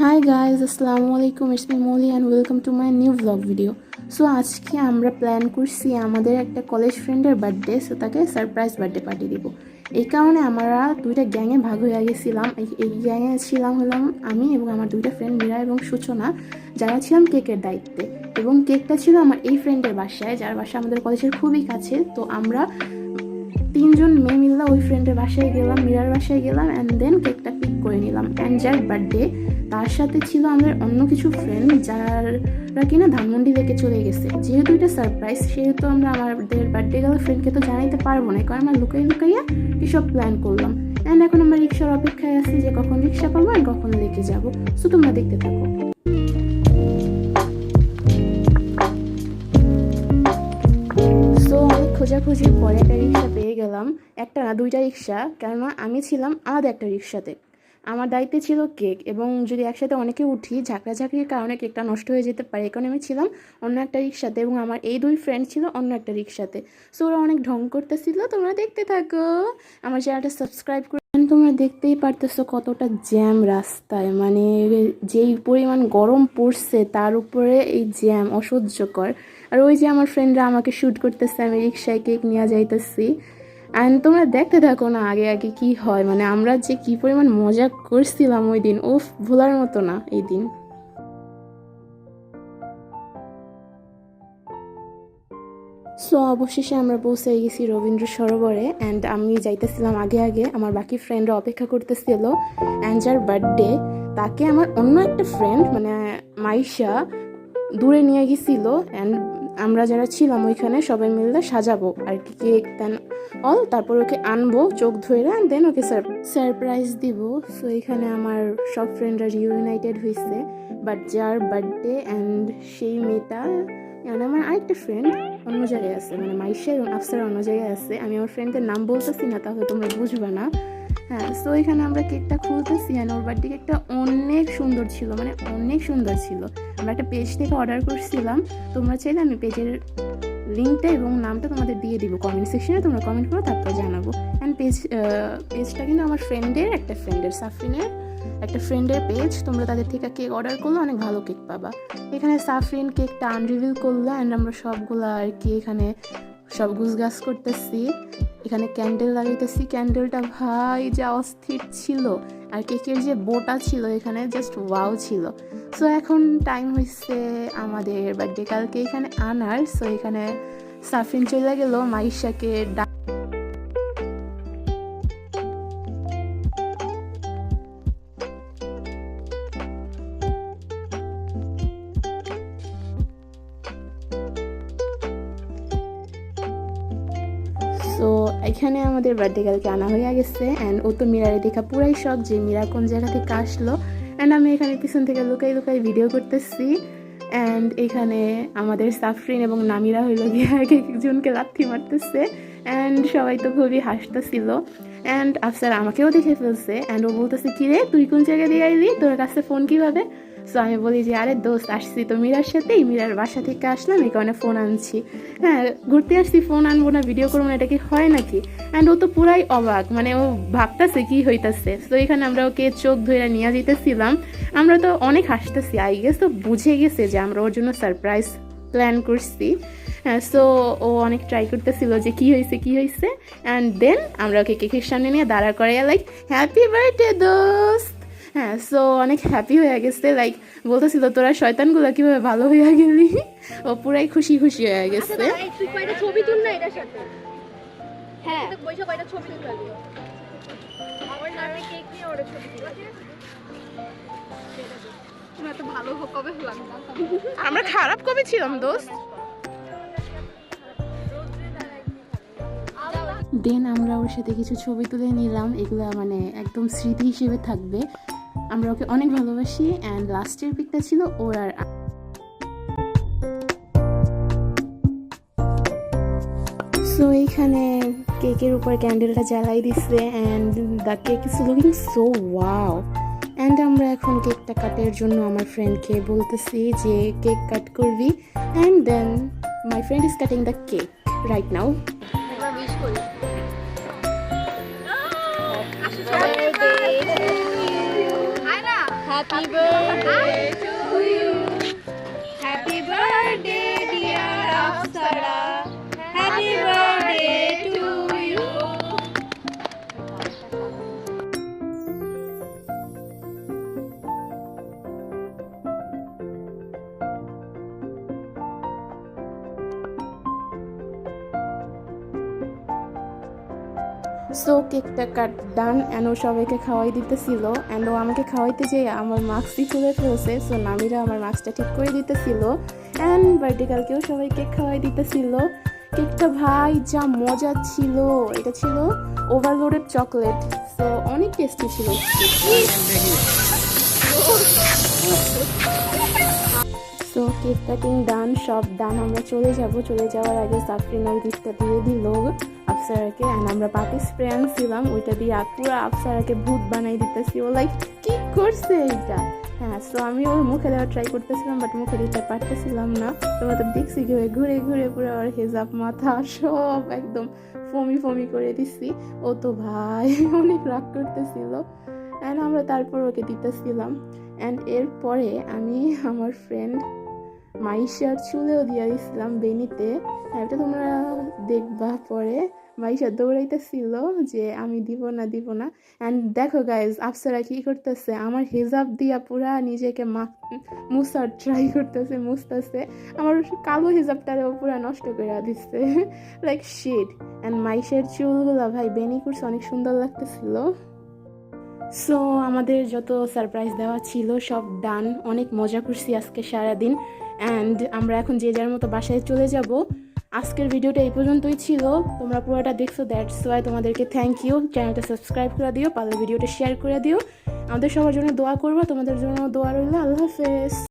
Hi guys, Assalamualaikum. It's me Molly and welcome to my new vlog video. So আজকে আমরা plan করছি আমাদের একটা কলেজ ফ্রেন্ডের বার্থডে, সো তাকে সারপ্রাইজ বার্থডে পার্টি দিব। এই কারণে আমরা দুইটা গ্যাংয়ে ভাগ হয়ে গেছিলাম। এই গ্যাংয়ে হলাম আমি এবং আমার দুইটা ফ্রেন্ড মীরা এবং সূচনা, যারা ছিলাম কেকের দায়িত্বে। এবং কেকটা ছিল আমার এই ফ্রেন্ডের বাসায়, যার বাসা আমাদের কলেজের খুবই কাছে। তো আমরা তিনজন মেয়ে মিললাম, ওই ফ্রেন্ডের বাসায় গেলাম, মীরার বাসায় গেলাম অ্যান্ড দেন কেকটা পিক করে নিলাম। অ্যান্ড যার বার্থডে তার সাথে ছিল আমাদের অন্য কিছু ফ্রেন্ড, যারা কিনা ধানমন্ডি লেকে চলে গেছে। যেহেতু এটা সারপ্রাইজ, সেহেতু আমরা আমাদের বার্থডে গেলে ফ্রেন্ডকে তো জানাইতে পারবো না, কারণ আমরা লুকাইয়া এসব প্ল্যান করলাম। অ্যান্ড এখন আমরা রিক্সার অপেক্ষায় আছি যে কখন রিক্সা পাবো আর কখন লেকে যাবো। সো তোমরা দেখতে থাকো। খোঁজাখুঁজির পরে একটা রিক্সা পেয়ে গেলাম, একটা না দুইটা রিক্সা, কেননা আমি ছিলাম আলাদা একটা রিক্সাতে। আমার দায়িত্বে ছিল কেক, এবং যদি একসাথে অনেকে উঠি ঝাঁকড়াঝাঁকড়ির কারণে কেকটা নষ্ট হয়ে যেতে পারে, কারণ আমি ছিলাম অন্য একটা রিক্সাতে এবং আমার এই দুই ফ্রেন্ড ছিল অন্য একটা রিক্সাতে। সো ওরা অনেক ঢং করতেছিল। তোমরা দেখতে থাকো, আমার চ্যানেলটা সাবস্ক্রাইব করে। তোমরা দেখতেই পারতেছো কতটা জ্যাম রাস্তায়, মানে যেই পরিমাণ গরম পড়ছে তার উপরে এই জ্যাম অসহ্যকর। আর ওই যে আমার ফ্রেন্ডরা আমাকে শ্যুট করতেছে, আমি রিক্সায় কেক নিয়ে যাইতেছি। অ্যান্ড তোমরা দেখতে থাকো না আগে আগে কি হয়। মানে আমরা যে কি পরিমাণ মজা করছিলাম ওই দিন, ওফ, ভোলার মতো না এই দিন। সো অবশেষে আমরা পৌঁছে গেছি রবীন্দ্র সরোবরে। অ্যান্ড আমি যাইতেছিলাম আগে আগে, আমার বাকি ফ্রেন্ডরা অপেক্ষা করতেছিল। অ্যান্ড যার বার্থডে তাকে আমার অন্য একটা ফ্রেন্ড মানে মাইশা দূরে নিয়ে গেছিল। অ্যান্ড আমরা যারা ছিলাম ওইখানে সবাই মিলে সাজাবো আর কি, কেক দেন অল, তারপর ওকে আনবো চোখ ধরে, অ্যান্ড দেন ওকে সারপ্রাইজ দিব। সো এখানে আমার সব ফ্রেন্ডরা রিউনাইটেড হয়েছে। বাট যার বার্থডে অ্যান্ড সেই মেয়েটা, মানে আমার আরেকটা ফ্রেন্ড অন্য জায়গায় আছে, মানে মাইশা এবং আফসারা অন্য জায়গায় আছে। আমি আমার ফ্রেন্ডের নাম বলতেছি না, তাহলে তোমরা বুঝবে না। হ্যাঁ, সো এখানে আমরা কেকটা খুলতেছি। অ্যান্ড ওর বার্থডে কেকটা অনেক সুন্দর ছিল, মানে অনেক সুন্দর ছিল। আমরা একটা পেজ থেকে অর্ডার করছিলাম, তোমরা চাইলে আমি পেজের লিঙ্কটা এবং নামটা তোমাদের দিয়ে দিব কমেন্ট সেকশনে, তোমরা কমেন্ট করো, তারপর জানাবো। অ্যান্ড পেজটা কিন্তু আমার ফ্রেন্ডের সাফরিনের একটা ফ্রেন্ডের পেজ। তোমরা তাদের থেকে কেক অর্ডার করলে অনেক ভালো কেক পাবা। এখানে সাফরিন কেকটা আনরিভিল করলো, অ্যান্ড আমরা সবগুলো আর কি এখানে সব গুছগাছ করতেছি। এখানে ক্যান্ডেল লাগাইতেছি, ক্যান্ডেলটা ভাই যা অস্থির ছিল। আর কেকের যে বোটা ছিল এখানে জাস্ট ওয়াও ছিল। সো এখন টাইম হয়েছে আমাদের বার্থডে কালকে এখানে আনার। সো এখানে সাফরিন চলে গেল মাইশাকে তো এখানে আমাদের বার্থডে কালকে আনা হয়ে গেছে। অ্যান্ড ও তো মীরারে দেখা পুরাই শখ যে মীরা কোন জায়গা থেকে আসলো। অ্যান্ড আমি এখানে পিছন থেকে লুকাই লুকাই ভিডিও করতেছি। অ্যান্ড এখানে আমাদের সাফরিন এবং নামিরা হইলো গিয়ে এক একজনকে লাথি মারতেছে। অ্যান্ড সবাই তো খুবই হাসতেছিল। অ্যান্ড আফসার আমাকেও দেখে ফেলছে। অ্যান্ড ও বলতেছে, কিরে তুই কোন জায়গায় দিয়ে আইলি, তোর কাছে ফোন কীভাবে? সো আমি বলি যে আরে দোস্ত, আসছি তো মীরার সাথেই, মীরার বাসা থেকে আসলাম, এই কারণে ফোন আনছি। হ্যাঁ, ঘুরতে আসছি, ফোন আনবো না, ভিডিও করবো না, এটা কি হয় নাকি? অ্যান্ড ও তো পুরাই অবাক, মানে ও ভাবতেছে কি হইতেছে। তো এখানে আমরা ওকে চোখ ধরে নিয়ে যেতেছিলাম। আমরা তো অনেক হাসতেছি, আই গেস তো বুঝে গেছে যে আমরা ওর জন্য সারপ্রাইজ প্ল্যান করছি। হ্যাঁ, সো ও অনেক ট্রাই করতেছিল যে কি হয়েছে। অ্যান্ড দেন আমরা ওকে কেকের সামনে নিয়ে দাঁড়া করাইয়া লাইক হ্যাপি বার্থডে দোস্ত। হ্যাঁ, সো অনেক হ্যাপি হয়ে গেছে, লাইক বলতেছিল তোরা শয়তানগুলো কিভাবে ভালো হয়ে গেলি। ও পুরাই খুশি হয়ে গেছে। ছবি তুল না এটার সাথে। হ্যাঁ, বইসা কয়টা ছবি তুলবি। আমার নামে কেক নিয়ে ওরে ছবি তুল। তুমি এত ভালো কবে হলাম না, আমরা খারাপ কবে ছিলাম দোস্ত? দেন আমরা ওর সাথে কিছু ছবি তুলে নিলাম, এগুলো মানে একদম স্মৃতি হিসেবে থাকবে। আমরা ওকে অনেক ভালোবাসি। অ্যান্ড লাস্টের পিকটা ছিল ওর আর সো এইখানে কেকের উপর ক্যান্ডেলটা জ্বালাই দিচ্ছে। And the cake is looking so wow. And আমরা এখন কেকটা কাটের জন্য আমার ফ্রেন্ডকে বলতেছি যে কেক কাট করবি। And then my friend is cutting the cake right now. একবার উইশ করি। Happy birthday to you. Happy birthday, dear Apsara. Happy birthday to you. So কেকটা কাট ডান অ্যান্ড ও সবাইকে খাওয়াই দিতেছিল অ্যান্ড ও আমাকে খাওয়াইতে যেয়ে আমার মাস্কই খুলে ফেলছে। সো নামিরা আমার মাস্কটা ঠিক করে দিতেছিল অ্যান্ড বার্থডে কালকেও সবাই কেক খাওয়াই দিতেছিল। কেকটা ভাই যা মজা ছিল, এটা ছিল ওভারলোডেড চকলেট। সো অনেক টেস্টি ছিল। সো কেক কাটিং ডান, সব ডান। আমরা চলে যাওয়ার আগে সাফরিনার গিফটটা দিয়ে দিল আফসারাকে অ্যান্ড আমরা পার্টি স্প্রে আনছিলাম, ওইটা দিয়ে পুরো আফসারাকে ভূত বানাই দিতেছি। ও লাইক কি করছে এইটা। হ্যাঁ, সো আমি ওর মুখে দেওয়ার ট্রাই করতেছিলাম বাট মুখে দিতে পারতেছিলাম না। তোমরা তো দেখছি ঘুরে ঘুরে পুরো ওর হেজাব মাথা সব একদম ফমি করে দিচ্ছি। ও তো ভাই অনেক রাগ করতেছিল অ্যান্ড আমরা তারপর ওকে দিতেছিলাম। অ্যান্ড এরপরে আমি আমার ফ্রেন্ড মাইশার চুলেও দিয়ে দিচ্ছিলাম বেনিতে। হ্যাঁ, এটা তোমরা দেখবা পরে। মাইশা দৌড়াইতেছিল যে আমি দিব না। অ্যান্ড দেখো গাইজ, আফসারা কি করতেছে, আমার হিজাব দিয়া পুরা নিজেকে মুছার ট্রাই করতেছে, মুছতেছে। আমার কালো হিজাবটারেও পুরা নষ্ট করে দিচ্ছে, লাইক শিট। অ্যান্ড মাইশার চুলগুলো ভাই বেনি করছে, অনেক সুন্দর লাগতেছিল। সো আমাদের যত সারপ্রাইজ দেওয়া ছিল সব ডান। অনেক মজা করছি আজকে সারাদিন অ্যান্ড আমরা এখন যে যার মতো বাসায় চলে যাব। আজকের ভিডিওটা এই পর্যন্তই ছিল। তোমরা পুরোটা দেখছো, দ্যাটস ওয়াই তোমাদেরকে থ্যাংক ইউ। চ্যানেলটা সাবস্ক্রাইব করে দিও, পারলে ভিডিওটা শেয়ার করে দিও। আমাদের সবার জন্য দোয়া করবা, তোমাদের জন্য দোয়া রইল। আল্লাহ হাফেজ।